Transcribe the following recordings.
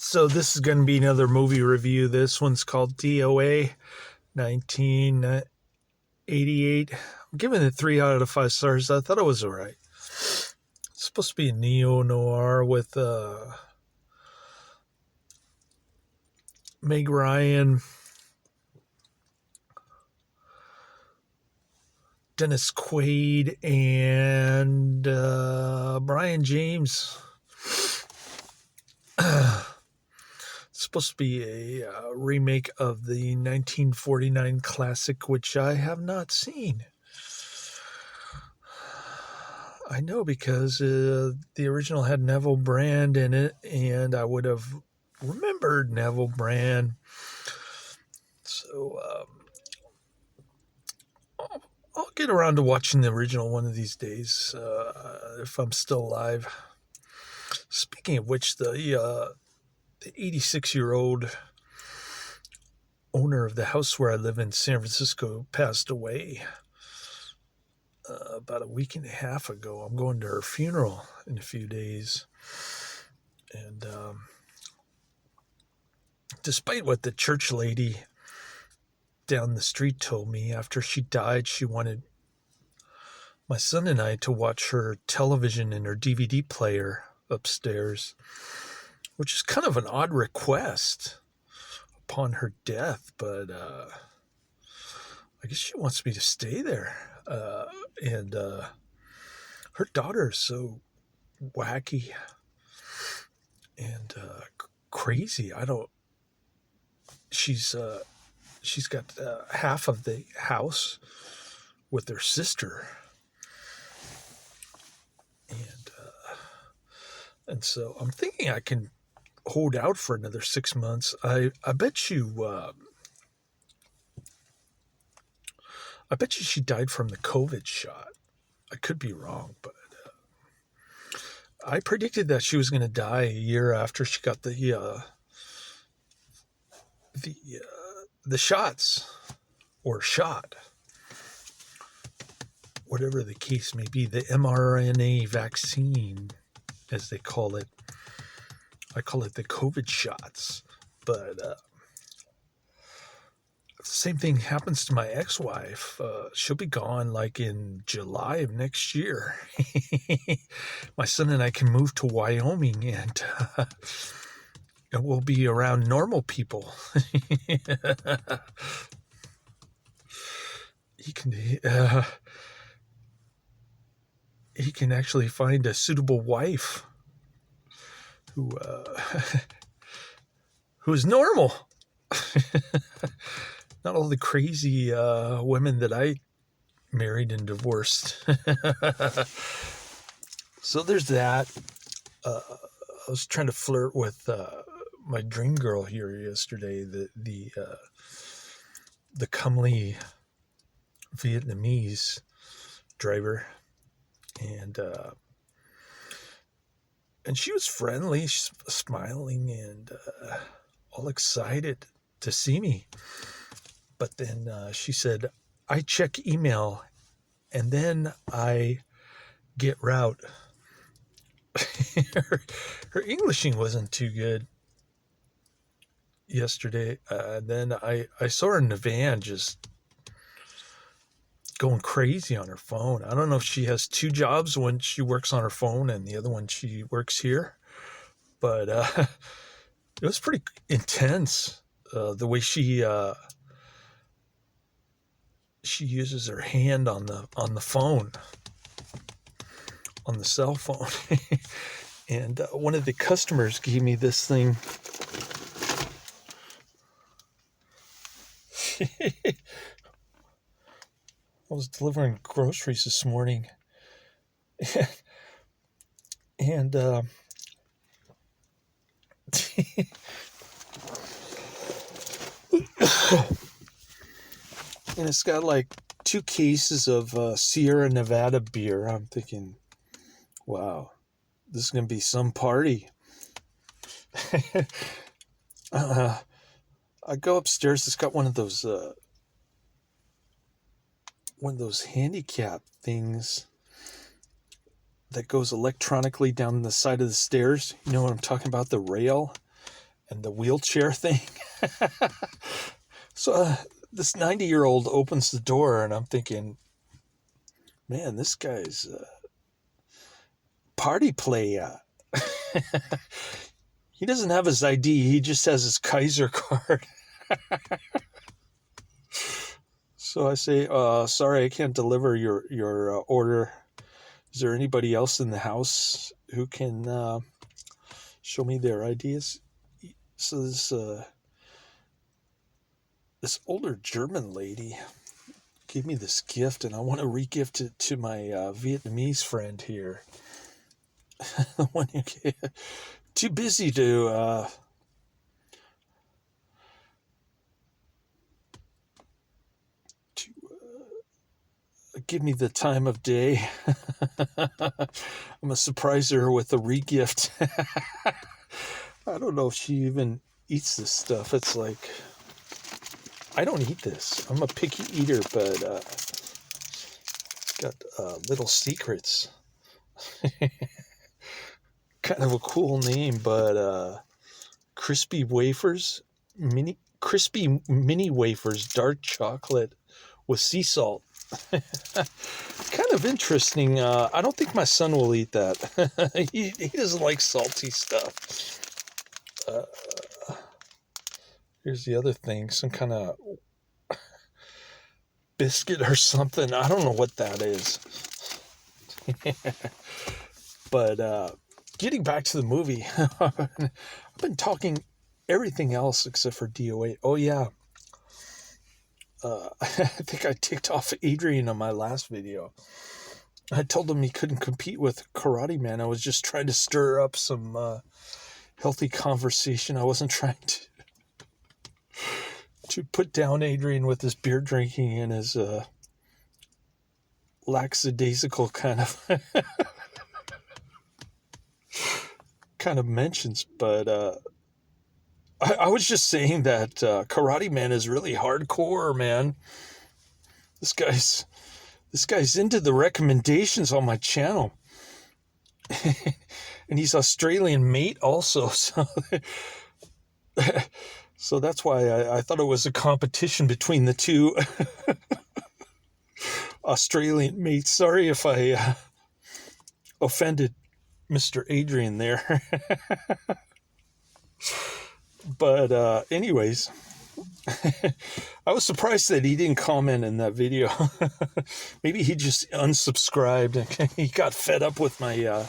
So this is going to be another movie review. This one's called D.O.A. 1988. I'm giving it 3 out of 5 stars. I thought it was all right. It's supposed to be a neo-noir with Meg Ryan, Dennis Quaid, and Brion James. It's supposed to be a remake of the 1949 classic, which I have not seen. I know because the original had Neville Brand in it, and I would have remembered Neville Brand. So I'll get around to watching the original one of these days if I'm still alive. Speaking of which, the 86-year-old owner of the house where I live in San Francisco passed away about a week and a half ago. I'm going to her funeral in a few days. And despite what the church lady down the street told me, after she died, she wanted my son and I to watch her television in her DVD player upstairs, which is kind of an odd request upon her death, but I guess she wants me to stay there. And her daughter is so wacky and crazy. She's got half of the house with her sister, and so I'm thinking I can hold out for another 6 months. I bet you she died from the COVID shot. I could be wrong, but I predicted that she was going to die a year after she got the shots, or shot, whatever the case may be, the mRNA vaccine, as they call it. I call it the COVID shots, but the same thing happens to my ex-wife. She'll be gone like in July of next year. My son and I can move to Wyoming, and we'll be around normal people. He can actually find a suitable wife who is normal. Not all the crazy women that I married and divorced. So there's that. I was trying to flirt with my dream girl here yesterday, the comely Vietnamese driver, and she was friendly, smiling, and all excited to see me. But then she said, I check email and then I get route. Her Englishing wasn't too good yesterday. Then I saw her in the van just going crazy on her phone. I don't know if she has 2 jobs, when she works on her phone and the other one she works here. But it was pretty intense, the way she uses her hand on the phone, on the cell phone. And one of the customers gave me this thing. I was delivering groceries this morning, and and it's got like 2 cases of Sierra Nevada beer. I'm thinking, wow, this is going to be some party. I go upstairs. It's got one of those handicap things that goes electronically down the side of the stairs. You know what I'm talking about? The rail. and the wheelchair thing. So this 90-year-old opens the door, and I'm thinking, man, this guy's party player. He doesn't have his ID. He just has his Kaiser card. So I say, sorry, I can't deliver your order. Is there anybody else in the house who can show me their IDs? So this older German lady gave me this gift, and I want to re-gift it to my Vietnamese friend here. Too busy to give me the time of day. I'm gonna surprise her with a re-gift. I don't know if she even eats this stuff. It's like, I don't eat this. I'm a picky eater, but it's got little secrets. Kind of a cool name, but crispy wafers, crispy mini wafers, dark chocolate with sea salt. Kind of interesting. I don't think my son will eat that. he doesn't like salty stuff. Here's the other thing, some kind of biscuit or something. I don't know what that is. But getting back to the movie, I've been talking everything else except for D.O.A. Oh yeah. I think I ticked off Adrian on my last video. I told him he couldn't compete with Karate Man. I was just trying to stir up some healthy conversation. I wasn't trying to put down Adrian with his beer drinking and his lackadaisical kind of mentions. But I was just saying that Karate Man is really hardcore, man. This guy's into the recommendations on my channel. And he's Australian mate also, so that's why I thought it was a competition between the two Australian mates. Sorry if I offended Mr. Adrian there. But anyways, I was surprised that he didn't comment in that video. Maybe he just unsubscribed and he got fed up with my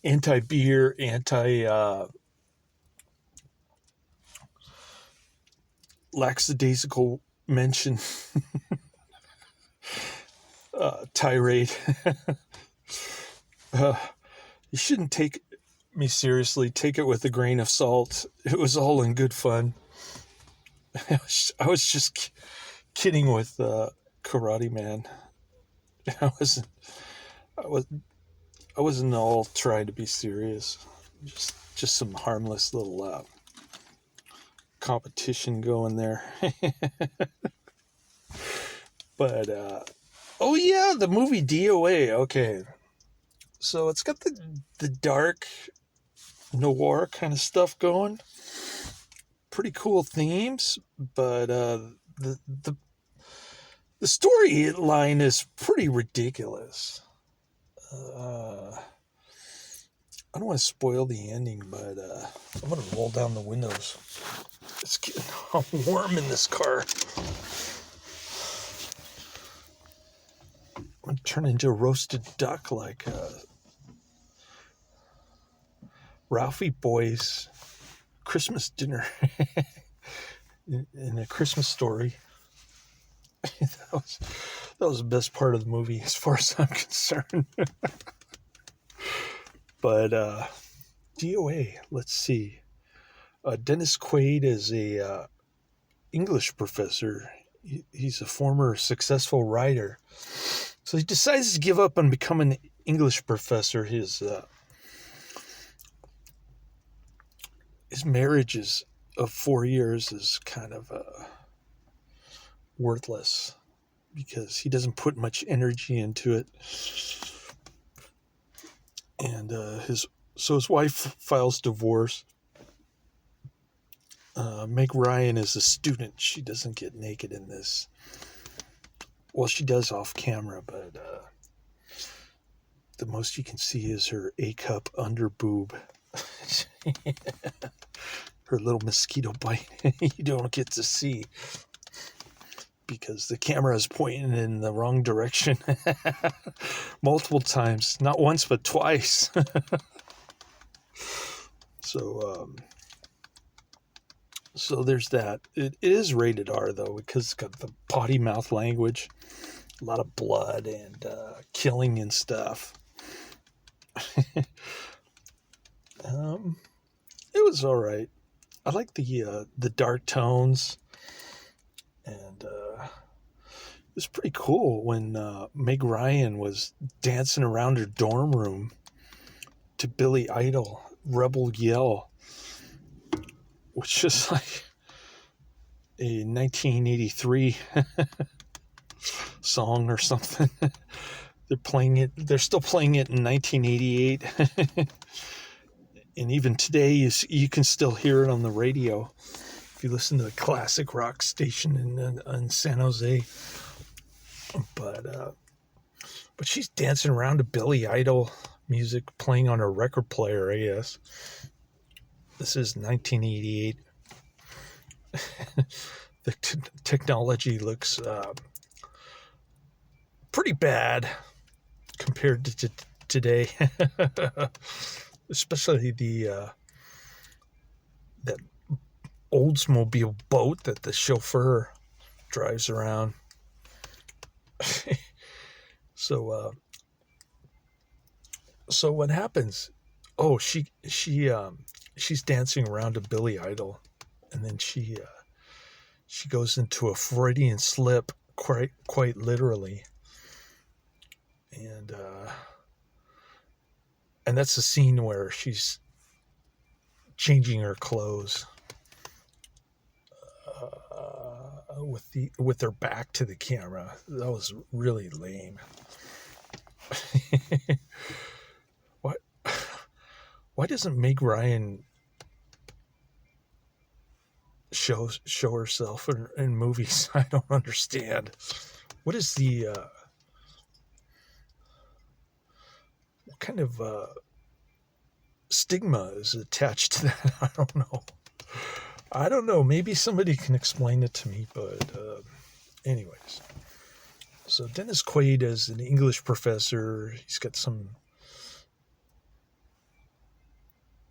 anti-beer, lackadaisical mention tirade. You shouldn't take me seriously. Take it with a grain of salt. It was all in good fun. I was just kidding with Karate Man. I wasn't all trying to be serious. Just some harmless little competition going there. But oh yeah, the movie D.O.A. Okay, so it's got the dark noir kind of stuff going. Pretty cool themes, but the storyline is pretty ridiculous. I don't want to spoil the ending, but I'm going to roll down the windows. It's getting warm in this car. I'm going to turn into a roasted duck like Ralphie Boy's Christmas dinner in A Christmas Story. That was the best part of the movie as far as I'm concerned. But D.O.A., let's see. Dennis Quaid is a English professor. He's a former successful writer. So he decides to give up and become an English professor. His marriage of 4 years is kind of worthless because he doesn't put much energy into it. And his So his wife files divorce. Meg Ryan is a student. She doesn't get naked in this. Well, she does off camera, but the most you can see is her A-cup under boob. Her little mosquito bite you don't get to see because the camera is pointing in the wrong direction multiple times. Not once, but twice. So there's that. It is rated R, though, because it's got the potty mouth language, a lot of blood and killing and stuff. It was all right. I like the dark tones, and it was pretty cool when Meg Ryan was dancing around her dorm room to Billy Idol, Rebel Yell, which is like a 1983 song or something. They're still playing it in 1988. And even today, you can still hear it on the radio if you listen to the classic rock station in San Jose. But she's dancing around to Billy Idol music playing on her record player, I guess. This is 1988. The technology looks pretty bad compared to today. Especially that Oldsmobile boat that the chauffeur drives around. So what happens? Oh, she's dancing around to Billy Idol, and then she goes into a Freudian slip, quite literally, and that's the scene where she's changing her clothes with her back to the camera. That was really lame. Why doesn't Meg Ryan show herself in movies? I don't understand. What is what kind of stigma is attached to that? I don't know. Maybe somebody can explain it to me, but anyways. So Dennis Quaid is an English professor. He's got some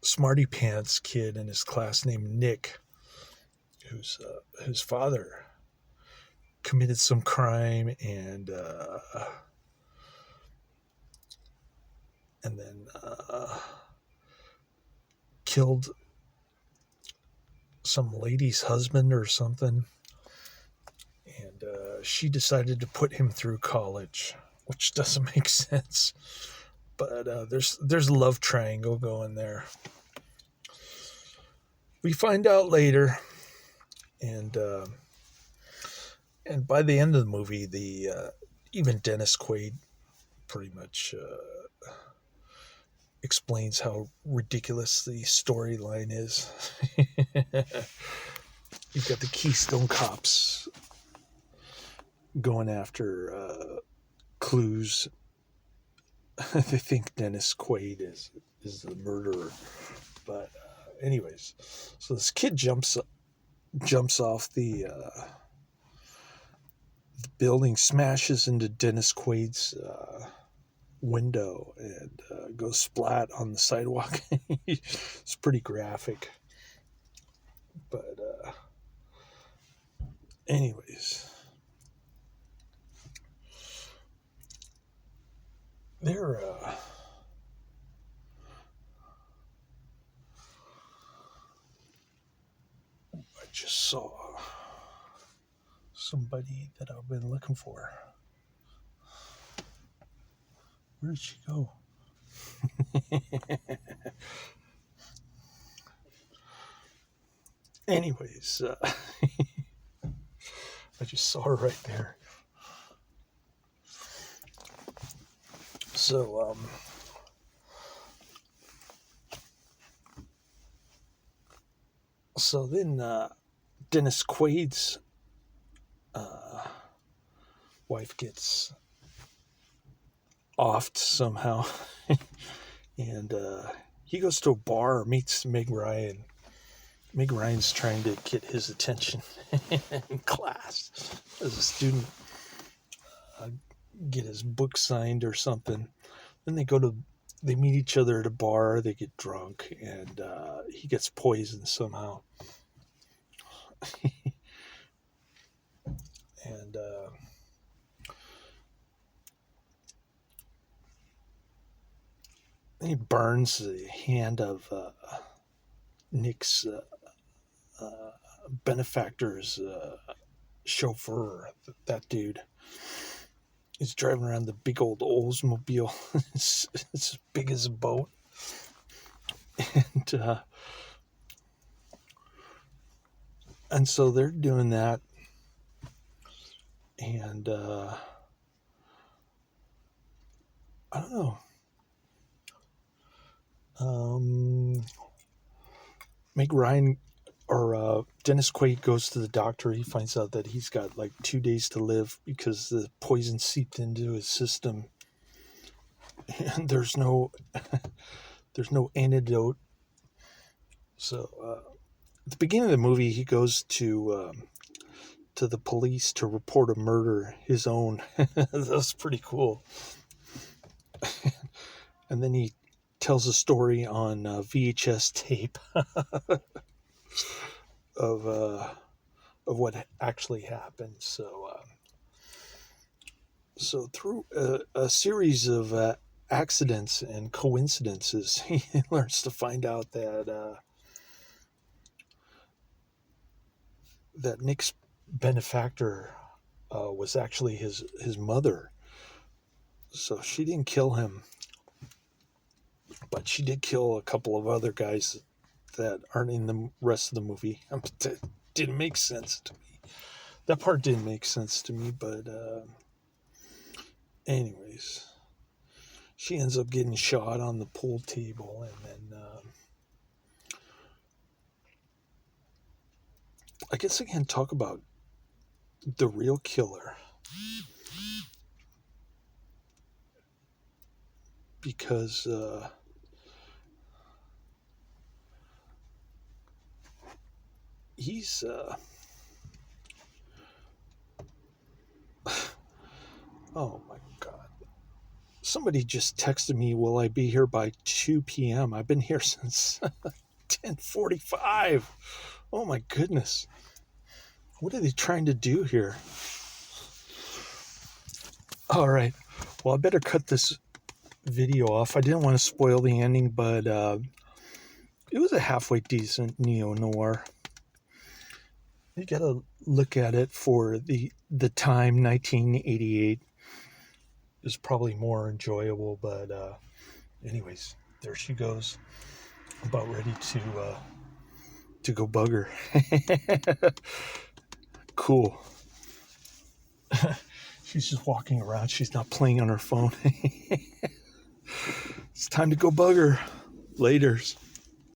smarty pants kid in his class named Nick, whose father committed some crime and then killed some lady's husband or something, and she decided to put him through college, which doesn't make sense. But there's a love triangle going there. We find out later, and by the end of the movie, even Dennis Quaid pretty much explains how ridiculous the storyline is. You've got the Keystone Cops going after clues. They think Dennis Quaid is the murderer, but anyways, so this kid jumps off the building, smashes into Dennis Quaid's window, and goes splat on the sidewalk. It's pretty graphic, but anyways, they're I just saw somebody that I've been looking for. Where did she go? Anyways, I just saw her right there. So, So then Dennis Quaid's wife gets offed somehow, and he goes to a bar, meets Meg Ryan. Meg Ryan's trying to get his attention in class as a student, get his book signed or something. Then they meet each other at a bar, they get drunk, and he gets poisoned somehow. And he burns the hand of Nick's benefactor's chauffeur. That dude is driving around the big old Oldsmobile. It's as big as a boat. And so they're doing that. And I don't know. Meg Ryan or Dennis Quaid goes to the doctor. He finds out that he's got like 2 days to live because the poison seeped into his system, and there's no antidote. So at the beginning of the movie, he goes to the police to report a murder, his own. That's pretty cool. And then he tells a story on VHS tape of what actually happened. So through a series of accidents and coincidences, he learns to find out that Nick's benefactor was actually his mother. So she didn't kill him, but she did kill a couple of other guys that aren't in the rest of the movie. It didn't make sense to me. That part didn't make sense to me, but anyways, she ends up getting shot on the pool table, and then I guess I can talk about the real killer, because he's oh my god. Somebody just texted me, will I be here by 2 p.m.? I've been here since 10:45. Oh my goodness. What are they trying to do here? All right. Well, I better cut this video off. I didn't want to spoil the ending, but it was a halfway decent neo-noir. You got to look at it for the time. 1988 is probably more enjoyable, but anyways, there she goes, about ready to go bugger. Cool. She's just walking around. She's not playing on her phone. It's time to go bugger. Laters.